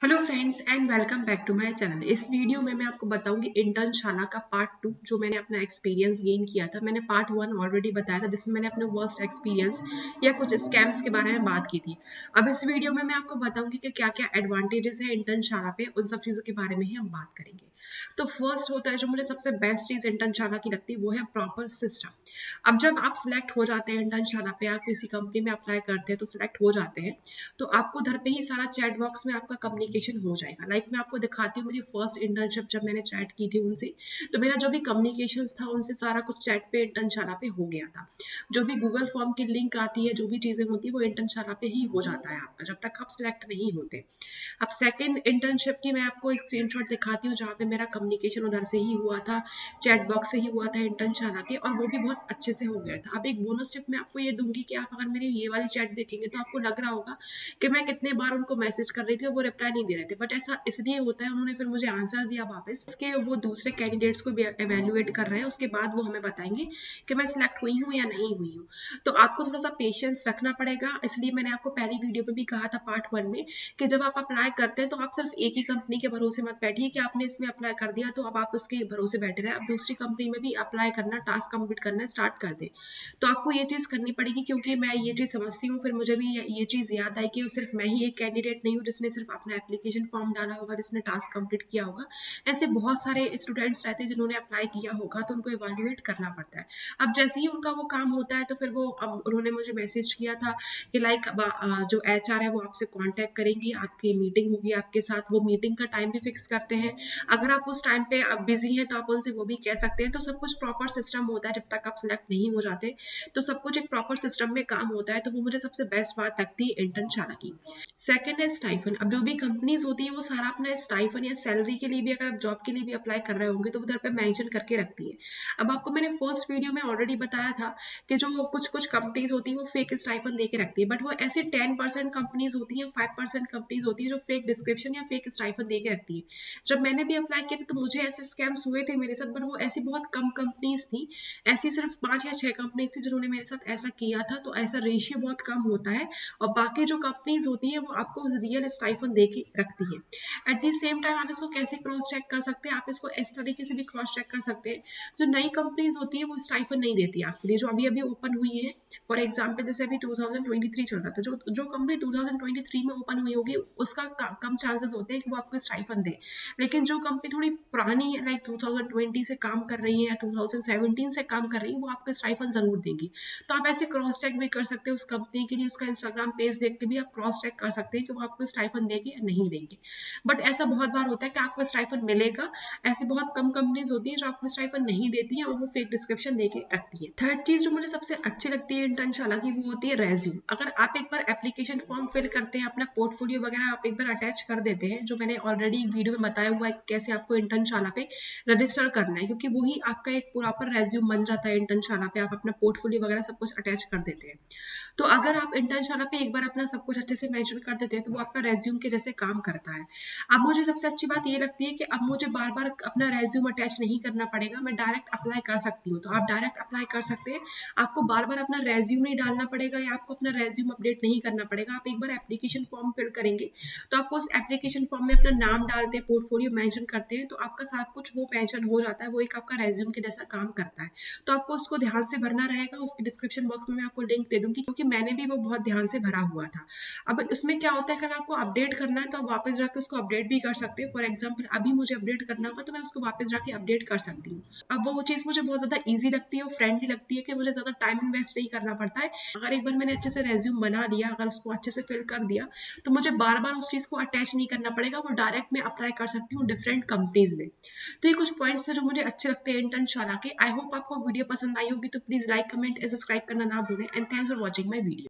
Hello friends and welcome back to my channel. इस video में मैं आपको बताऊंगी इंटर्नशाला का पार्ट 2 जो मैंने अपना एक्सपीरियंस गेन किया था। मैंने पार्ट 1 ऑलरेडी बताया था जिसमें मैंने अपने वर्स्ट एक्सपीरियंस या कुछ स्कैम्स के बारे में बात की थी। अब इस वीडियो में मैं आपको बताऊंगी कि क्या क्या एडवांटेजेस है इंटर्नशाला पे, उन सब चीज़ों के बारे में ही हम बात करेंगे। तो फर्स्ट होता है जो मुझे सबसे बेस्ट चीज़ इंटर्नशाला की लगती है वो है प्रॉपर सिस्टम। अब जब आप सिलेक्ट हो जाते हैं इंटर्नशाला पे, आप किसी कंपनी में अप्लाई करते हैं तो सिलेक्ट हो जाते हैं, तो आपको घर पे ही सारा चैट बॉक्स में आपका कम्युनिकेशन हो जाएगा। मैं आपको दिखाती हूँ मेरी फर्स्ट इंटर्नशिप जब मैंने चैट की थी उनसे, तो मेरा जो भी कम्युनिकेशन था उनसे सारा कुछ चैट पे इंटर्नशाला पे हो गया था। जो भी गूगल फॉर्म की लिंक आती है, जो भी चीज़ें होती है वो इंटर्नशाला पे ही हो जाता है आपका, जब तक आप सिलेक्ट नहीं होते। अब सेकंड इंटर्नशिप की मैं आपको एक स्क्रीनशॉट दिखाती हूँ जहाँ पे मेरा कम्युनिकेशन उधर से ही हुआ था, चैट बॉक्स से ही हुआ था इंटर्नशाला के, और वो भी बहुत अच्छे से हो गया था। अब एक बोनस टिप मैं आपको ये दूंगी कि आप अगर मेरी ये वाली चैट देखेंगे तो आपको लग रहा होगा कि मैं कितने बार उनको मैसेज कर रही थी और वो रिप्लाई नहीं दे रहे थे, बट ऐसा इसलिए होता है उन्होंने फिर मुझे आंसर दिया वापस कि वो दूसरे कैंडिडेट्स को भी एवेल्युएट कर रहे हैं, उसके बाद वो हमें बताएंगे कि मैं सिलेक्ट हुई हूँ या नहीं हुई हूँ। तो आपको थोड़ा सा पेशेंस रखना पड़ेगा, इसलिए मैंने आपको पहली वीडियो में भी कहा था पार्ट 1 में कि जब आप अप्लाई करते हैं तो आप सिर्फ एक ही कंपनी के भरोसे मत बैठिए कि आपने इसमें अप्लाई कर दिया तो अब आप उसके भरोसे बैठे रहे, अब दूसरी कंपनी में भी अप्लाई करना, टास्क कंप्लीट करना स्टार्ट कर दे। तो आपको ये चीज़ करनी पड़ेगी, क्योंकि मैं ये चीज़ समझती हूँ, फिर मुझे भी ये चीज़ याद आई कि सिर्फ मैं ही एक कैंडिडेट नहीं हूँ जिसने सिर्फ अपना एप्लीकेशन फॉर्म डाला होगा, जिसने टास्क कंप्लीट किया होगा। ऐसे बहुत सारे स्टूडेंट्स रहते हैं जिन्होंने अप्लाई किया होगा, तो उनको इवेल्युएट करना पड़ता है। अब जैसे ही उनका वो काम होता है तो फिर वो, अब उन्होंने मुझे मैसेज किया था कि जो एचआर है वो आपसे कांटेक्ट करेंगी, आपकी मीटिंग होगी आपके साथ, वो मीटिंग का टाइम भी फिक्स करते हैं। अगर आप उस टाइम पे बिजी हैं तो आप उनसे वो भी कह सकते हैं। तो सब कुछ प्रॉपर सिस्टम होता है, जब तक आप सिलेक्ट नहीं हो जाते तो सब कुछ एक प्रॉपर सिस्टम में काम होता है। तो वो मुझे सबसे बेस्ट बात लगती है इंटर्नशाला की। सेकंड है स्टाइफन। अब जो भी कंपनीज होती है वो सारा अपना स्टाइफन या सैलरी के लिए भी, अगर आप जॉब के लिए भी अप्लाई कर रहे होंगे तो उधर पे मेंशन करके रखती है। अब आपको मैंने फर्स्ट वीडियो में ऑलरेडी बताया था कि जो कुछ कुछ कंपनीज होती है वो फेक स्टाइफन दे के रखती है, बट वो ऐसी 10% कंपनीज होती है, 5% कंपनीज होती है जो फेक डिस्क्रिप्शन या फेक स्टाइफन दे के रखती है। जब मैंने भी अप्लाई किया था तो मुझे ऐसे स्कैम्स हुए थे मेरे साथ, बट वो ऐसी बहुत कम कंपनीज थी, ऐसी सिर्फ 5 या 6 कंपनीज थी जिन्होंने मेरे साथ ऐसा किया था। तो ऐसा रेशियो बहुत कम होता है, और बाकी जो कंपनीज होती है वो आपको रियल स्टाइफन दे के रखती है। एट द सेम टाइम आप इसको कैसे क्रॉस चेक कर सकते हैं, आप इसको इस तरीके से भी क्रॉस चेक कर सकते हैं, जो नई कंपनीज होती है वो स्टाइफन नहीं देती आपके लिए, जो अभी अभी ओपन हुई है। फॉर एग्जाम्पल जैसे अभी 2023 चल रहा था, जो जो कंपनी 2023 में ओपन हुई होगी उसका कम चांसेस होते हैं कि वो आपको स्टाइफन दे। लेकिन जो कंपनी थोड़ी पुरानी है, लाइक 2020 से काम कर रही है या 2017 से काम कर रही है, वो आपको स्टाइफन जरूर देगी। तो आप ऐसे क्रॉस चेक भी कर सकते हैं उस कंपनी के लिए, उसका इंस्टाग्राम पेज देख के भी आप क्रॉस चेक कर सकते हैं कि वो आपको स्टाइफन देगी या नहीं देंगे। बट ऐसा बहुत बार होता है कि आपको स्टाइफन मिलेगा, ऐसी बहुत कम कंपनीज होती है जो आपको स्टाइफन नहीं देती है और वो फेक डिस्क्रिप्शन देके रखती है। थर्ड चीज जो मुझे सबसे अच्छी लगती है इंटर्नशाला की वो होती है रेज्यूम। अगर आप एक बार एप्लीकेशन फॉर्म फिल करते हैं, अपना पोर्टफोलियो वगैरह आप एक बार अटैच कर देते हैं, जो मैंने ऑलरेडी वीडियो में बताया हुआ है कैसे आपको इंटर्नशाला पे रजिस्टर करना है, क्योंकि वही आपका एक प्रॉपर रेज्यूम बन जाता है इंटर्नशाला पे, आप अपना पोर्टफोलियो वगैरह सब कुछ अटैच कर देते हैं। तो अगर आप इंटर्नशाला पे एक बार अपना सब कुछ अच्छे से मेंशन कर देते हैं तो वो आपका रेज्यूम के जैसे काम करता है। अब मुझे सबसे अच्छी बात ये लगती है कि अब मुझे बार बार अपना रेज्यूम अटैच नहीं करना पड़ेगा, मैं डायरेक्ट अप्लाई कर सकती हूँ। तो आप डायरेक्ट अप्लाई कर सकते हैं, आपको बार बार अपना रेज्यूम नहीं डालना पड़ेगा या आपको अपना रेज्यूम अपडेट नहीं करना पड़ेगा। आप एक बार एप्लीकेशन फॉर्म फिल करेंगे तो आपको उस एप्लीकेशन फॉर्म में अपना नाम डालते हैं, पोर्टफोलियो मेंशन करते हैं, तो आपका सब कुछ वो मेंशन हो जाता है, वो एक आपका रेज्यूम के जैसा काम करता है। तो आपको उसको ध्यान से भरना रहेगा, उसके डिस्क्रिप्शन बॉक्स में मैं आपको लिंक दे दूंगी, क्योंकि मैंने भी वो बहुत ध्यान से भरा हुआ था। अब उसमें क्या होता है, अगर आपको अपडेट करना है तो आप वापस जाकर उसको अपडेट भी कर सकते हैं। फॉर एग्जाम्पल अभी मुझे अपडेट करना होगा तो मैं उसको वापस जाके अपडेट कर सकती हूँ। अब वो चीज़ मुझे बहुत ज़्यादा ईजी लगती है और फ्रेंडली लगती है कि मुझे ज़्यादा टाइम इन्वेस्ट नहीं करना पड़ता है। अगर एक बार मैंने अच्छे से रेज्यूम बना लिया, अगर उसको अच्छे से फिल कर दिया, तो मुझे बार बार उस चीज़ को अटैच नहीं करना पड़ेगा, वो डायरेक्ट मैं अप्लाई कर सकती हूँ डिफरेंट कंपनीज में। तो ये कुछ पॉइंट्स थे जो मुझे अच्छे लगते हैं इंटर्नशाला के। आई होप आपको वीडियो पसंद आई होगी, तो please like, comment and subscribe करना ना भूलें, and thanks for watching my video.